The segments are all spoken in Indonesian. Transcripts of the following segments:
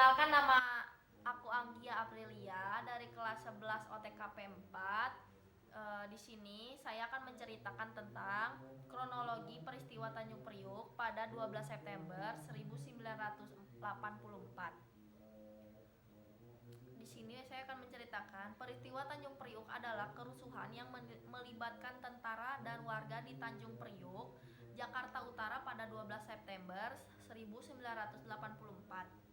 Perkenalkan, nama aku Anggia Aprilia dari kelas 11 OTKP 4. Di sini saya akan menceritakan tentang kronologi peristiwa Tanjung Priuk pada 12 September 1984. Di sini saya akan menceritakan peristiwa Tanjung Priuk adalah kerusuhan yang melibatkan tentara dan warga di Tanjung Priuk, Jakarta Utara pada 12 September 1984.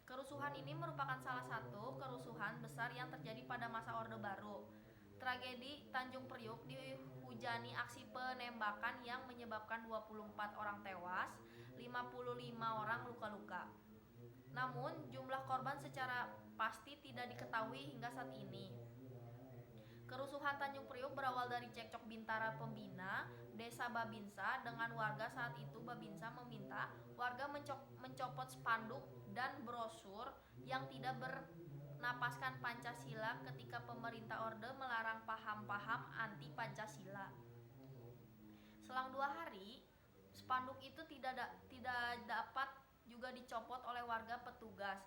Kerusuhan ini merupakan salah satu kerusuhan besar yang terjadi pada masa Orde Baru. Tragedi Tanjung Priuk dihujani aksi penembakan yang menyebabkan 24 orang tewas, 55 orang luka-luka. Namun, jumlah korban secara pasti tidak diketahui hingga saat ini. Kerusuhan Tanjung Priuk berawal dari cekcok Bintara Pembina, Desa Babinsa dengan warga. Saat itu Babinsa meminta warga mencopot spanduk dan brosur yang tidak bernapaskan Pancasila ketika pemerintah Orde melarang paham-paham anti Pancasila. Selang 2 hari, spanduk itu tidak dapat juga dicopot oleh warga petugas.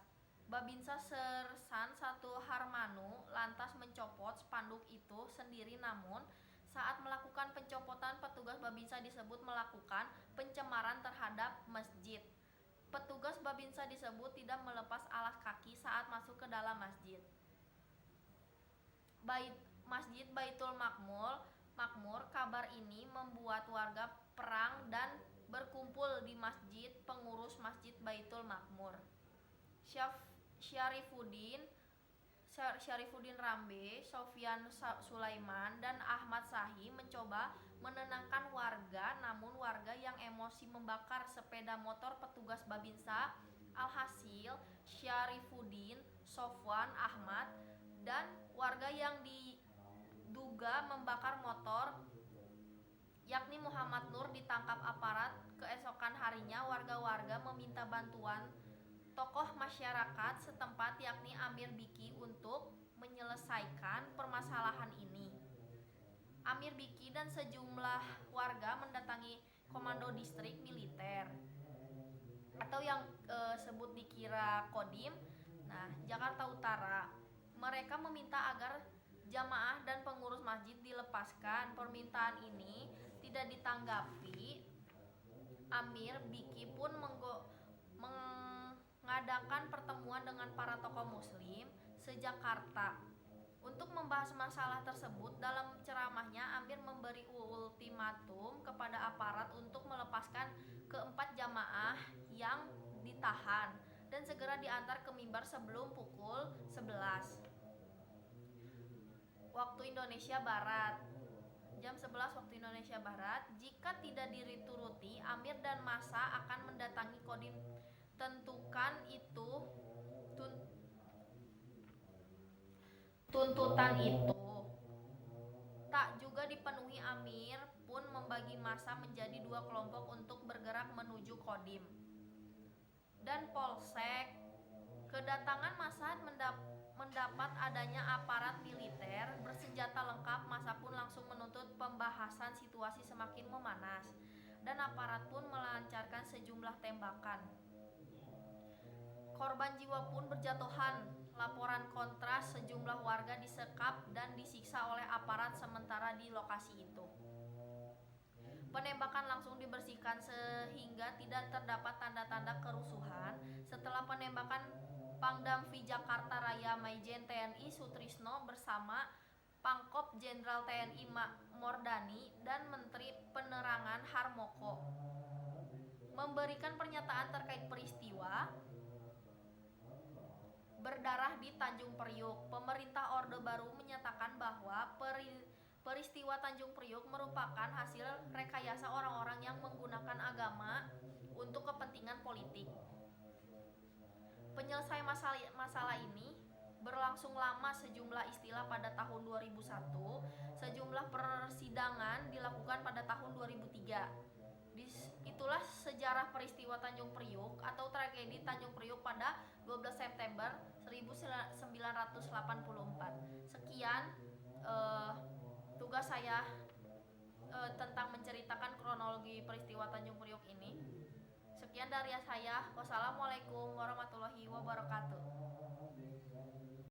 Babinsa Sersan 1 Harmanu lantas mencopot spanduk itu sendiri, namun saat melakukan pencopotan petugas Babinsa disebut melakukan pencemaran terhadap masjid. Petugas Babinsa disebut tidak melepas alas kaki saat masuk ke dalam masjid. Masjid Baitul Makmur, kabar ini membuat warga perang dan berkumpul di masjid pengurus Masjid Baitul Makmur. Syarifuddin Rambe, Sofyan Sulaiman, dan Ahmad Sahi mencoba menenangkan warga, namun warga yang emosi membakar sepeda motor petugas Babinsa. Alhasil, Syarifuddin, Sofwan, Ahmad, dan warga yang diduga membakar motor, yakni Muhammad Nur, ditangkap aparat. Keesokan harinya, warga-warga meminta bantuan tokoh masyarakat setempat yakni Amir Biki untuk menyelesaikan permasalahan ini. Amir Biki dan sejumlah warga mendatangi Komando Distrik Militer atau yang sebut dikira Kodim, Jakarta Utara. Mereka meminta agar jamaah dan pengurus masjid dilepaskan. Permintaan ini tidak ditanggapi. Amir Biki pun mengadakan pertemuan dengan para tokoh muslim se-Jakarta untuk membahas masalah tersebut. Dalam ceramahnya, Amir memberi ultimatum kepada aparat untuk melepaskan keempat jamaah yang ditahan dan segera diantar ke mimbar sebelum pukul 11 waktu Indonesia Barat. Jam 11 waktu Indonesia Barat. Jika tidak dituruti, Amir dan massa akan mendatangi Kodim. Tuntutan itu tak juga dipenuhi. Amir pun membagi massa menjadi 2 kelompok untuk bergerak menuju Kodim dan Polsek. Kedatangan massa mendapat adanya aparat militer bersenjata lengkap. Massa pun langsung menuntut pembahasan. Situasi semakin memanas dan aparat pun melancarkan sejumlah tembakan. Korban jiwa pun berjatuhan. Laporan kontras, sejumlah warga disekap dan disiksa oleh aparat sementara di lokasi itu. Penembakan langsung dibersihkan sehingga tidak terdapat tanda-tanda kerusuhan. Setelah penembakan, Pangdam V Jakarta Raya Maijen TNI Sutrisno bersama Pangkop Jenderal TNI Mordani dan Menteri Penerangan Harmoko memberikan pernyataan terkait peristiwa berdarah di Tanjung Priuk. Pemerintah Orde Baru menyatakan bahwa peristiwa Tanjung Priuk merupakan hasil rekayasa orang-orang yang menggunakan agama untuk kepentingan politik. Penyelesaian masalah ini berlangsung lama. Sejumlah istilah pada tahun 2001, sejumlah persidangan dilakukan pada tahun 2003. Itulah sejarah peristiwa Tanjung Priuk atau tragedi Tanjung Priuk pada 12 September 1984. Sekian tugas saya tentang menceritakan kronologi peristiwa Tanjung Priuk ini. Sekian dari saya. Wassalamualaikum warahmatullahi wabarakatuh. wabarakatuh.